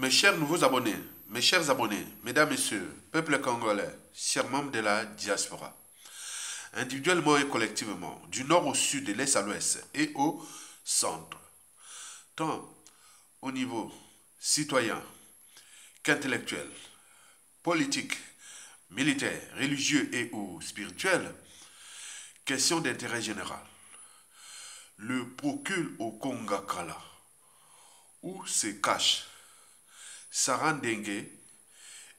Mes chers nouveaux abonnés, mes chers abonnés, mesdames, messieurs, peuple congolais, chers membres de la diaspora, individuellement et collectivement, du nord au sud, de l'est à l'ouest et au centre, tant au niveau citoyen qu'intellectuel, politique, militaire, religieux et ou spirituel, question d'intérêt général. Le procule au Kongakala, où se cache Sarah Ndengue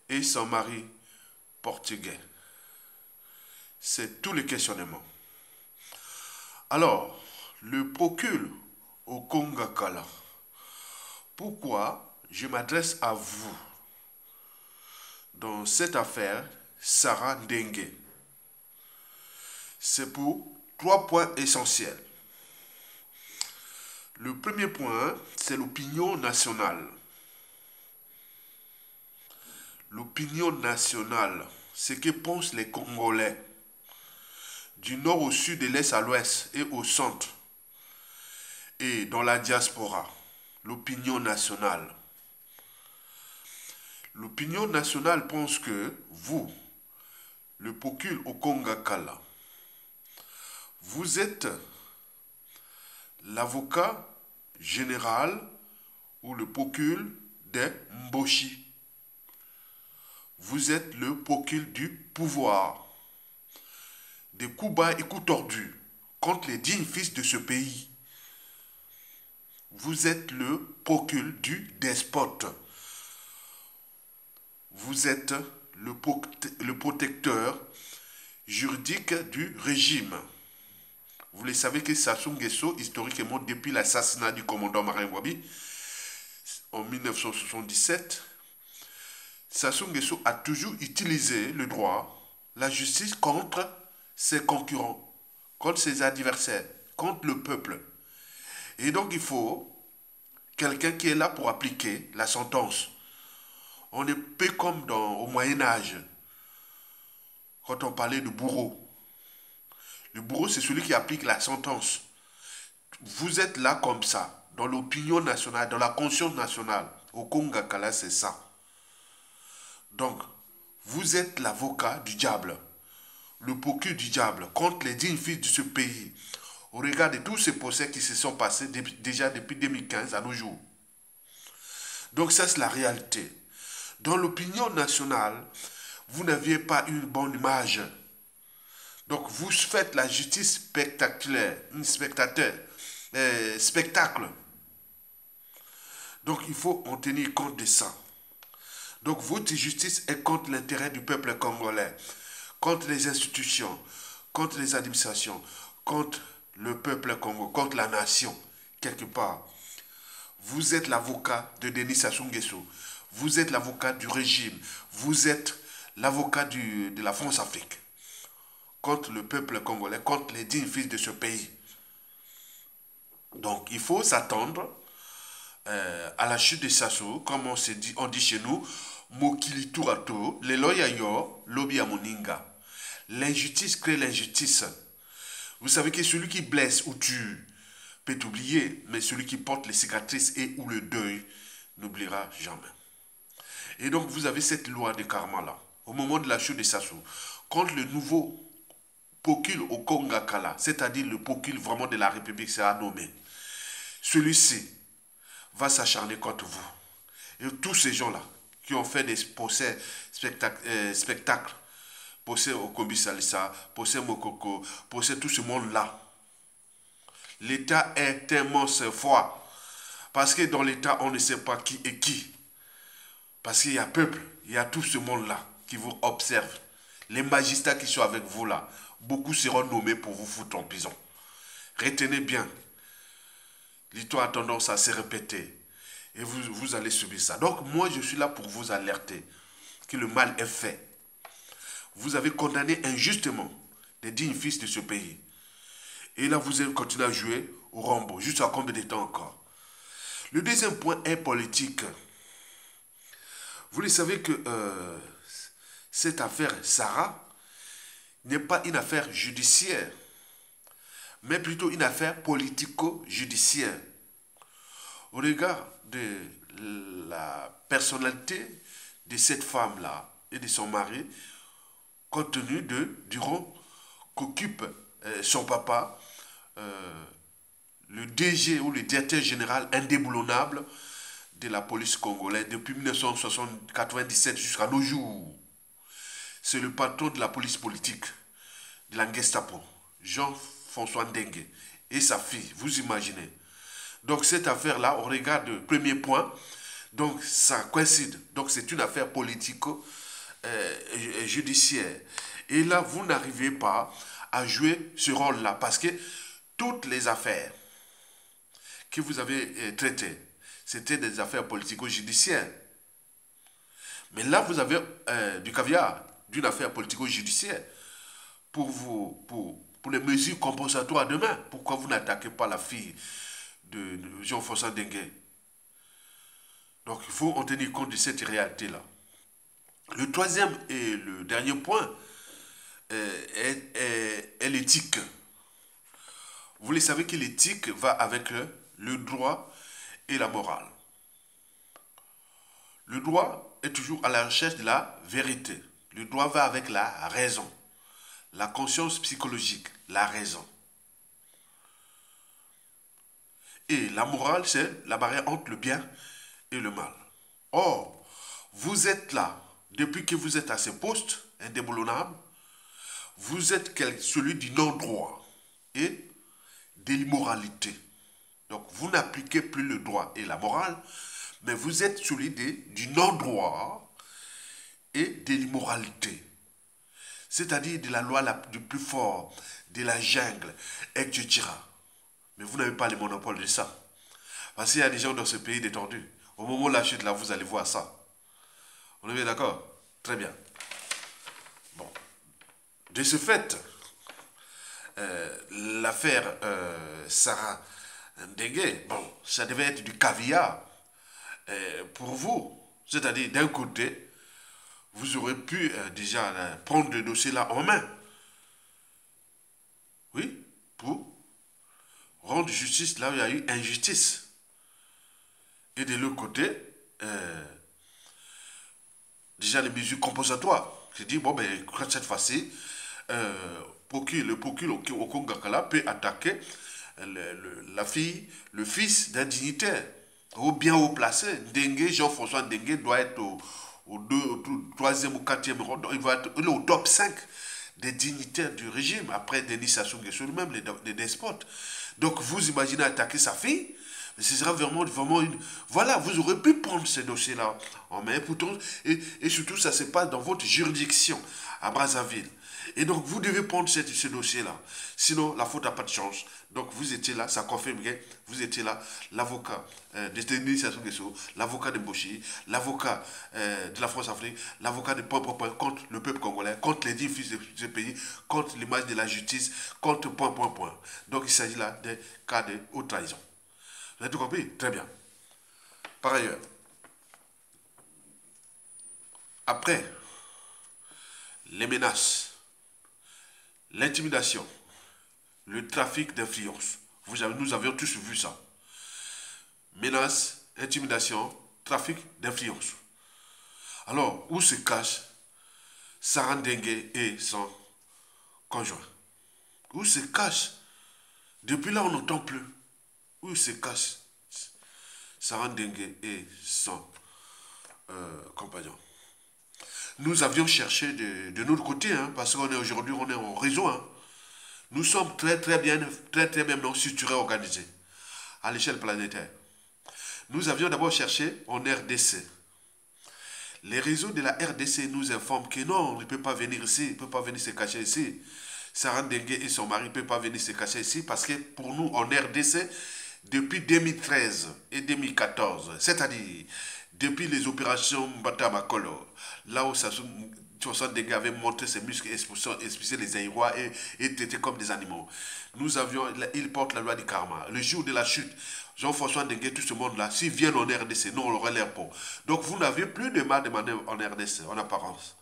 et son mari portugais. C'est tout le questionnement. Alors, le procule au Kongakala. Pourquoi je m'adresse à vous dans cette affaire Sarah Ndengue? C'est pour 3 points essentiels. Le premier point, c'est l'opinion nationale. L'opinion nationale, ce que pensent les Congolais, du nord au sud, de l'est à l'ouest et au centre, et dans la diaspora, l'opinion nationale. L'opinion nationale pense que vous, le procule au Kongakala, vous êtes l'avocat général ou le procule des Mboshi. Vous êtes le procule du pouvoir, des coups bas et coups tordus contre les dignes fils de ce pays. Vous êtes le procule du despote. Vous êtes le protecteur juridique du régime. Vous le savez que Sassou Nguesso, historiquement, depuis l'assassinat du commandant Martin Ngouabi, en 1977, Sassou Nguesso a toujours utilisé le droit, la justice contre ses concurrents, contre ses adversaires, contre le peuple. Et donc il faut quelqu'un qui est là pour appliquer la sentence. On est peu comme au Moyen-Âge, quand on parlait de bourreau. Le bourreau, c'est celui qui applique la sentence. Vous êtes là comme ça, dans l'opinion nationale, dans la conscience nationale. Au Kongakala, c'est ça. Donc, vous êtes l'avocat du diable, le procureur du diable, contre les dignes fils de ce pays, au regard de tous ces procès qui se sont passés déjà depuis 2015 à nos jours. Donc, ça, c'est la réalité. Dans l'opinion nationale, vous n'aviez pas une bonne image. Donc, vous faites la justice spectaculaire, spectacle. Donc, il faut en tenir compte de ça. Donc, votre justice est contre l'intérêt du peuple congolais, contre les institutions, contre les administrations, contre le peuple congolais, contre la nation, quelque part. Vous êtes l'avocat de Denis Sassou Nguesso. Vous êtes l'avocat du régime. Vous êtes l'avocat de la France-Afrique. Contre le peuple congolais, contre les dignes fils de ce pays. Donc, il faut s'attendre à la chute de Sassou, comme on dit chez nous, Mokili Tourato, Leloyayo, Lobi Amoninga. L'injustice crée l'injustice. Vous savez que celui qui blesse ou tue peut oublier, mais celui qui porte les cicatrices et ou le deuil n'oubliera jamais. Et donc, vous avez cette loi de karma là, au moment de la chute de Sassou, contre le nouveau procule au Kongakala, c'est-à-dire le procule vraiment de la République, c'est à nommer. Celui-ci va s'acharner contre vous. Et tous ces gens-là qui ont fait des procès spectacles, procès au Kombi Salissa, procès Mokoko, procès tout ce monde-là. L'État est un monstre froid. Parce que dans l'État, on ne sait pas qui est qui. Parce qu'il y a peuple, il y a tout ce monde-là qui vous observe. Les magistrats qui sont avec vous là, beaucoup seront nommés pour vous foutre en prison. Retenez bien, l'histoire a tendance à se répéter. Et vous allez subir ça. Donc moi, je suis là pour vous alerter que le mal est fait. Vous avez condamné injustement les dignes fils de ce pays. Et là, vous allez continuer à jouer au Rambo. Jusqu'à combien de temps encore? Le deuxième point est politique. Vous le savez que cette affaire Sarah n'est pas une affaire judiciaire, mais plutôt une affaire politico-judiciaire. Au regard de la personnalité de cette femme-là et de son mari, compte tenu du rôle qu'occupe son papa, le DG ou le directeur général indéboulonnable de la police congolaise depuis 1997 jusqu'à nos jours. C'est le patron de la police politique, de la Gestapo, Jean-François Ndengue, et sa fille, vous imaginez. Donc cette affaire-là, on regarde le premier point, donc ça coïncide. Donc c'est une affaire politico-judiciaire. Et là, vous n'arrivez pas à jouer ce rôle-là, parce que toutes les affaires que vous avez traitées, c'était des affaires politico-judiciaires. Mais là, vous avez du caviar d'une affaire politico-judiciaire pour les mesures compensatoires demain. Pourquoi vous n'attaquez pas la fille de Jean-François Ndengue? Donc, il faut en tenir compte de cette réalité-là. Le troisième et le dernier point est l'éthique. Vous le savez que l'éthique va avec le droit et la morale. Le droit est toujours à la recherche de la vérité. Le droit va avec la raison, la conscience psychologique, la raison. Et la morale, c'est la barrière entre le bien et le mal. Or, vous êtes là, depuis que vous êtes à ce poste indéboulonnable, vous êtes celui du non-droit et de l'immoralité. Donc, vous n'appliquez plus le droit et la morale, mais vous êtes celui du non-droit et de l'immoralité. C'est-à-dire de la loi du plus fort, de la jungle, etc. Mais vous n'avez pas le monopole de ça. Parce qu'il y a des gens dans ce pays détendus. Au moment de la chute, là, vous allez voir ça. On est bien d'accord? Très bien. Bon. De ce fait, l'affaire Sarah Ndengue, bon, ça devait être du caviar pour vous. C'est-à-dire, d'un côté, vous aurez pu déjà prendre le dossier là en main. Oui, pour rendre justice là où il y a eu injustice. Et de l'autre côté, déjà les mesures compensatoires. J'ai dit, bon, ben, cette fois-ci, le procureur au Congakala peut attaquer la fille, le fils d'un dignitaire, ou bien haut placé. Ndengue, Jean-François Ndengue doit être au troisième ou quatrième rang. Il va être au top 5 des dignitaires du régime, après Denis Sassou Nguesso, même les despotes. Donc vous imaginez attaquer sa fille, ce sera vraiment une... Voilà, vous aurez pu prendre ces dossiers-là en main, pourtant, et surtout ça se passe dans votre juridiction, à Brazzaville. Et donc vous devez prendre ce dossier-là, sinon la faute n'a pas de chance. Donc vous étiez là, ça confirme que vous étiez là, l'avocat de Denis Sassou Nguesso, l'avocat de Mboshi, l'avocat de la France-Afrique, l'avocat de point contre le peuple congolais, contre les 10 fils de ce pays, contre l'image de la justice, contre point. Donc il s'agit là des cas de haute trahison. Vous avez tout compris? Très bien. Par ailleurs, après les menaces, l'intimidation, le trafic d'influence, nous avions tous vu ça. Menaces, intimidation, trafic d'influence. Alors, où se cache Sarah Ndengue et son conjoint? Où se cache? Depuis là, on n'entend plus. Où se cache Sarah Ndengue et son compagnon? Nous avions cherché de notre côté, hein, parce qu'aujourd'hui, on est en réseau. Hein. Nous sommes très bien structurés, organisés, à l'échelle planétaire. Nous avions d'abord cherché en RDC. Les réseaux de la RDC nous informent que non, on ne peut pas venir ici, il ne peut pas venir se cacher ici. Sarah Ndengue et son mari ne peuvent pas venir se cacher ici, parce que pour nous, en RDC, depuis 2013 et 2014, c'est-à-dire depuis les opérations Mbata Makolo, là où Sassou Ndengue avait montré ses muscles, expulsé les Aïrois et étaient comme des animaux. Il porte la loi du karma. Le jour de la chute, Jean-François Ndengue, tout ce monde-là, s'ils viennent en RDC, non, on aurait l'air pour. Donc vous n'avez plus de mal de manœuvre en RDC, en apparence.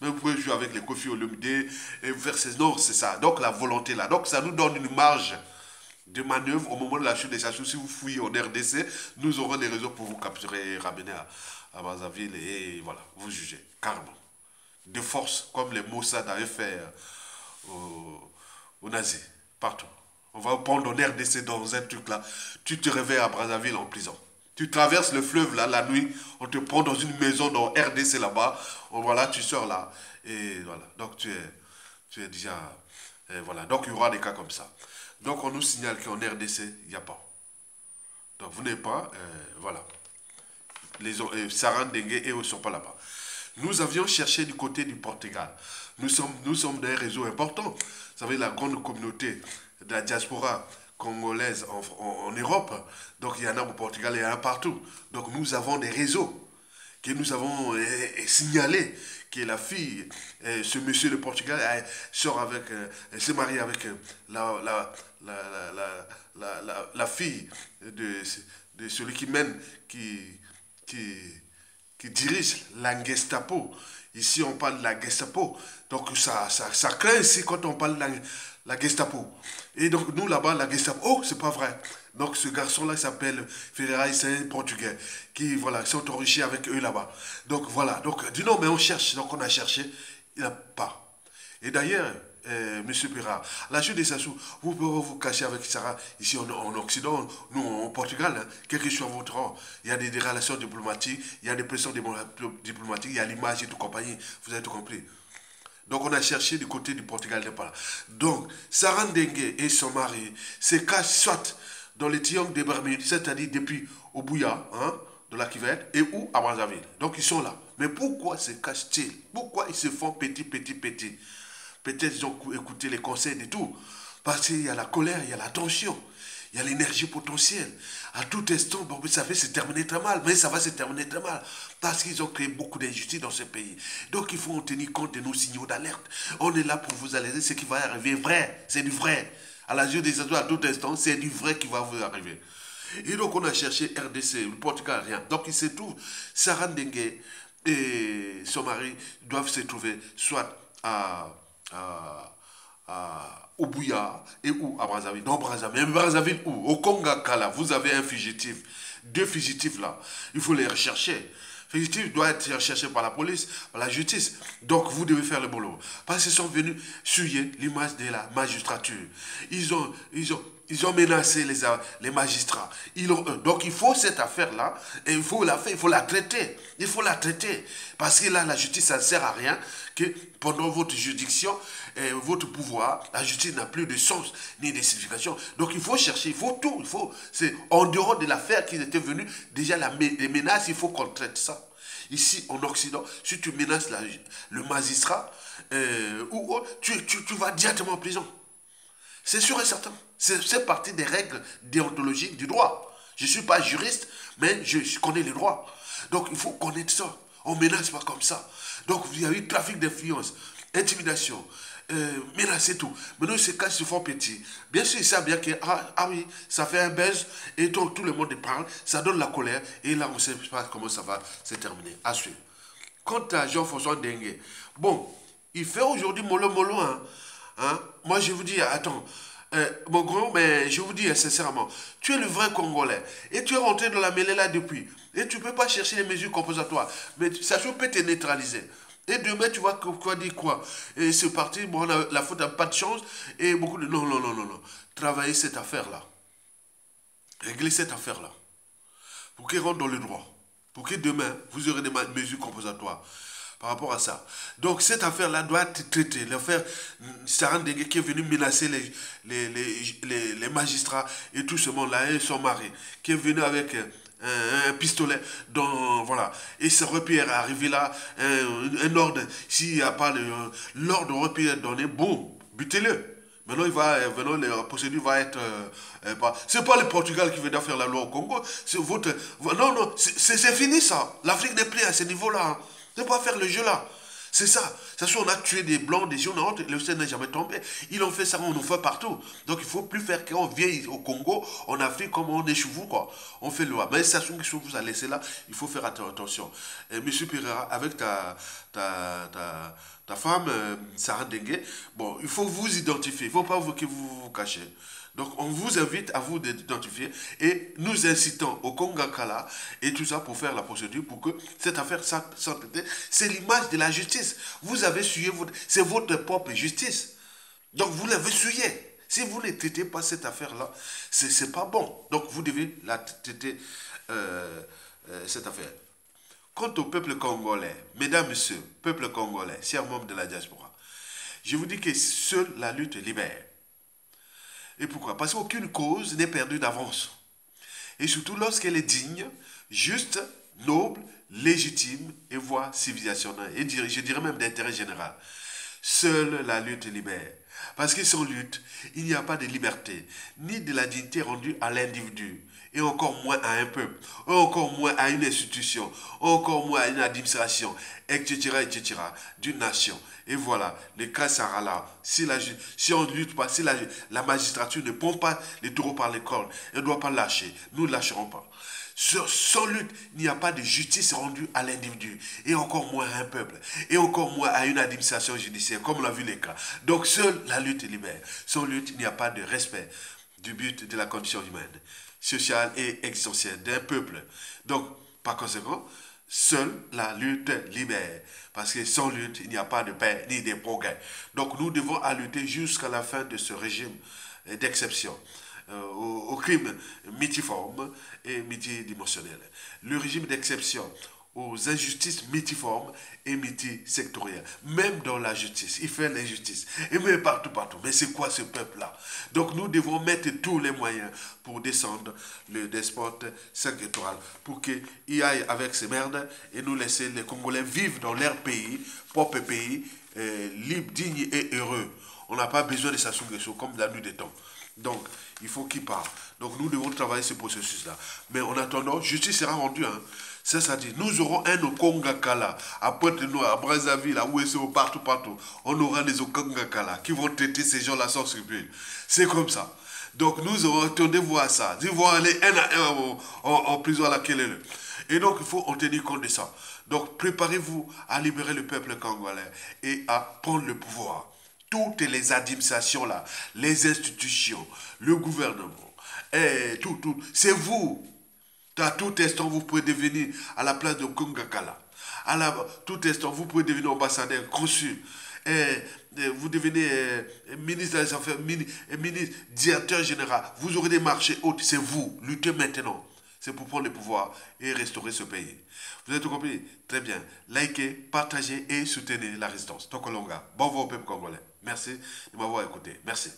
Mais vous pouvez jouer avec les Kofi Olomide et faire ces... Non, c'est ça. Donc la volonté là. Donc ça nous donne une marge de manœuvre au moment de la chute des Sassou. Si vous fouillez en RDC, nous aurons des réseaux pour vous capturer et ramener à Brazzaville et voilà, vous jugez, carrément. De force, comme les Mossad avaient fait aux nazis, partout. On va vous prendre en RDC dans un truc là, tu te réveilles à Brazzaville en prison. Tu traverses le fleuve là, la nuit, on te prend dans une maison dans RDC là-bas, voilà, tu sors là, et voilà, donc tu es déjà, et voilà, donc il y aura des cas comme ça. Donc on nous signale qu'en RDC, il n'y a pas. Donc vous n'êtes pas, voilà, Saran Dengue et eux ne sont pas là-bas. Nous avions cherché du côté du Portugal. Nous sommes des réseaux importants. Vous savez, la grande communauté de la diaspora congolaise en Europe. Donc il y en a au Portugal, il y en a partout. Donc nous avons des réseaux que nous avons signalés que la fille, ce monsieur de Portugal, sort avec, se marie avec la fille de celui qui mène, qui, qui dirige la Gestapo. Ici, on parle de la Gestapo. Donc, ça craint ici quand on parle de la Gestapo. Et donc, nous, là-bas, la Gestapo, oh, c'est pas vrai. Donc, ce garçon-là, il s'appelle Ferreira, c'est un Portugais, qui, voilà, sont enrichis avec eux là-bas. Donc, voilà. Donc, dis non, mais on cherche. Donc, on a cherché. Il n'y a pas. Et d'ailleurs, Monsieur Pirard, la chute des Sassou, vous pouvez vous cacher avec Sarah ici en Occident, nous en Portugal, hein, quel que soit votre rang. Il y a des relations diplomatiques, il y a des pressions diplomatiques, il y a l'image et tout compagnie. Vous avez tout compris. Donc on a cherché du côté du Portugal, n'est pas là. Donc, Sarah Dengue et son mari se cachent soit dans les triangles des Bermudes, c'est-à-dire depuis Obuya, hein, de la Kivette, et ou à Brazzaville. Donc ils sont là. Mais pourquoi se cachent-ils? Pourquoi ils se font petits? Peut-être ils ont écouté les conseils de tout. Parce qu'il y a la colère, il y a la tension, il y a l'énergie potentielle. À tout instant, bon, ça va se terminer très mal, mais ça va se terminer très mal. Parce qu'ils ont créé beaucoup d'injustices dans ce pays. Donc il faut en tenir compte de nos signaux d'alerte. On est là pour vous alerter, ce qui va arriver vrai, c'est du vrai. À la yeux des autres, à tout instant, c'est du vrai qui va vous arriver. Et donc on a cherché RDC, le Portugal, rien. Donc il se trouve, Sarah Dengue et son mari doivent se trouver soit au Bouya et ou à Brazzaville. Non, Brazzaville. Mais Brazzaville où? Au Congo-Kala, vous avez un fugitif. Deux fugitifs là. Il faut les rechercher. Fugitif doit être recherché par la police, par la justice. Donc vous devez faire le boulot. Parce qu'ils sont venus souiller l'image de la magistrature. Ils ont menacé les magistrats. Donc il faut cette affaire-là, et il faut la faire, il faut la traiter. Il faut la traiter. Parce que là, la justice, ça ne sert à rien que pendant votre juridiction, votre pouvoir, la justice n'a plus de sens ni de signification. Donc il faut chercher, il faut tout. C'est en dehors de l'affaire qu'ils étaient venus, déjà les menaces, il faut qu'on traite ça. Ici, en Occident, si tu menaces le magistrat, tu vas directement en prison. C'est sûr et certain. C'est partie des règles déontologiques du droit. Je ne suis pas juriste, mais je connais les droits. Donc il faut connaître ça. On ne menace pas comme ça. Donc il y a eu trafic d'influence, intimidation, menace et tout. Maintenant, ces cas se font petits. Bien sûr, ils savent bien que, oui, ça fait un buzz, et donc tout le monde parle, ça donne la colère, et là, on ne sait pas comment ça va se terminer. À suivre. Quant à Jean-François Dengue, bon, il fait aujourd'hui mollo, hein. Moi, je vous dis, attends, mon grand, mais je vous dis sincèrement, tu es le vrai Congolais, et tu es rentré dans la mêlée là depuis, et tu ne peux pas chercher les mesures compensatoires, mais ça peut te neutraliser. Et demain, tu vas dire quoi? Et c'est parti, bon, la faute n'a pas de chance, et beaucoup de... Non. Travaillez cette affaire-là. Réglez cette affaire-là. Pour qu'elle rentre dans le droit. Pour que demain, vous aurez des mesures compensatoires par rapport à ça. Donc, cette affaire-là doit être traitée. L'affaire Sarah Dengue qui est venu menacer les magistrats et tout ce monde-là, et son mari, qui est venu avec... un pistolet, voilà. Et ça aurait pu arriver là, un ordre, s'il n'y a pas l'ordre aurait pu être donné, bon, butez-le. Maintenant, la procédure va être... c'est pas le Portugal qui vient faire la loi au Congo, c'est votre... Non, c'est fini ça. L'Afrique n'est plus à ce niveau-là. Hein. Ne pas faire le jeu là. C'est ça. Ça soit on a tué des blancs, des jaunes, le ciel n'est jamais tombé. Ils ont fait ça, on en fait partout. Donc il ne faut plus faire qu'on vienne au Congo, en Afrique, comme on est chez vous, quoi. On fait loi. Mais ça, que vous a laissé là, il faut faire attention. Et Monsieur Pereira, avec ta femme, Sarah Dengue, bon, il faut vous identifier. Il ne faut pas que vous vous cachez. Donc, on vous invite à vous identifier et nous incitons au Kongakala et tout ça pour faire la procédure pour que cette affaire soit traitée. C'est l'image de la justice. Vous avez suivi, c'est votre propre justice. Donc, vous l'avez suivi. Si vous ne traitez pas cette affaire-là, c'est pas bon. Donc, vous devez la traiter, cette affaire. Quant au peuple congolais, mesdames, messieurs, peuple congolais, chers membres de la diaspora, je vous dis que seule la lutte libère. Et pourquoi? Parce qu'aucune cause n'est perdue d'avance. Et surtout lorsqu'elle est digne, juste, noble, légitime et voire civilisationnelle. Et je dirais même d'intérêt général. Seule la lutte libère. Parce que sans lutte, il n'y a pas de liberté, ni de la dignité rendue à l'individu, et encore moins à un peuple, encore moins à une institution, encore moins à une administration, etc., d'une nation. Et voilà, le cas sera là. Si on ne lutte pas, si la magistrature ne prend pas les taureaux par les cornes, elle ne doit pas lâcher. Nous ne lâcherons pas. Sans lutte, il n'y a pas de justice rendue à l'individu, et encore moins à un peuple, et encore moins à une administration judiciaire, comme on l'a vu les cas. Donc seule la lutte libère. Sans lutte, il n'y a pas de respect du but de la condition humaine, sociale et existentielle d'un peuple. Donc, par conséquent, seule la lutte libère. Parce que sans lutte, il n'y a pas de paix ni de progrès. Donc nous devons lutter jusqu'à la fin de ce régime d'exception. Au crime multiforme et multidimensionnel. Le régime d'exception aux injustices multiformes et multisectorielles. Même dans la justice, il fait l'injustice. Et même partout. Mais c'est quoi ce peuple-là? Donc nous devons mettre tous les moyens pour descendre le despote 5 étoiles, pour qu'il aille avec ses merdes et nous laisser les Congolais vivre dans leur pays, propre pays, libre, digne et heureux. On n'a pas besoin de Sassou Nguesso comme la nuit des temps. Donc, il faut qu'il parte. Donc, nous devons travailler ce processus-là. Mais en attendant, justice sera rendue. Hein. Ça dit, nous aurons un Okongakala à Pointe-Noire, à Brazzaville, à Ouesso, partout. On aura des Okongakala qui vont traiter ces gens-là sans scrupule. C'est comme ça. Donc, nous aurons, attendez voir ça. Ils vont aller un à un en prison à laquelle. Et donc, il faut en tenir compte de ça. Donc, préparez-vous à libérer le peuple congolais et à prendre le pouvoir. Toutes les administrations là, les institutions, le gouvernement, et tout, c'est vous. À tout instant, vous pouvez devenir à la place de Kongakala. Tout instant, vous pouvez devenir ambassadeur, consul. Vous devenez ministre des Affaires, ministre, directeur général. Vous aurez des marchés hauts. C'est vous. Luttez maintenant. C'est pour prendre le pouvoir et restaurer ce pays. Vous avez tout compris? Très bien. Likez, partagez et soutenez la résistance. Tokolonga. Bon vent au peuple congolais. Merci de m'avoir écouté. Merci.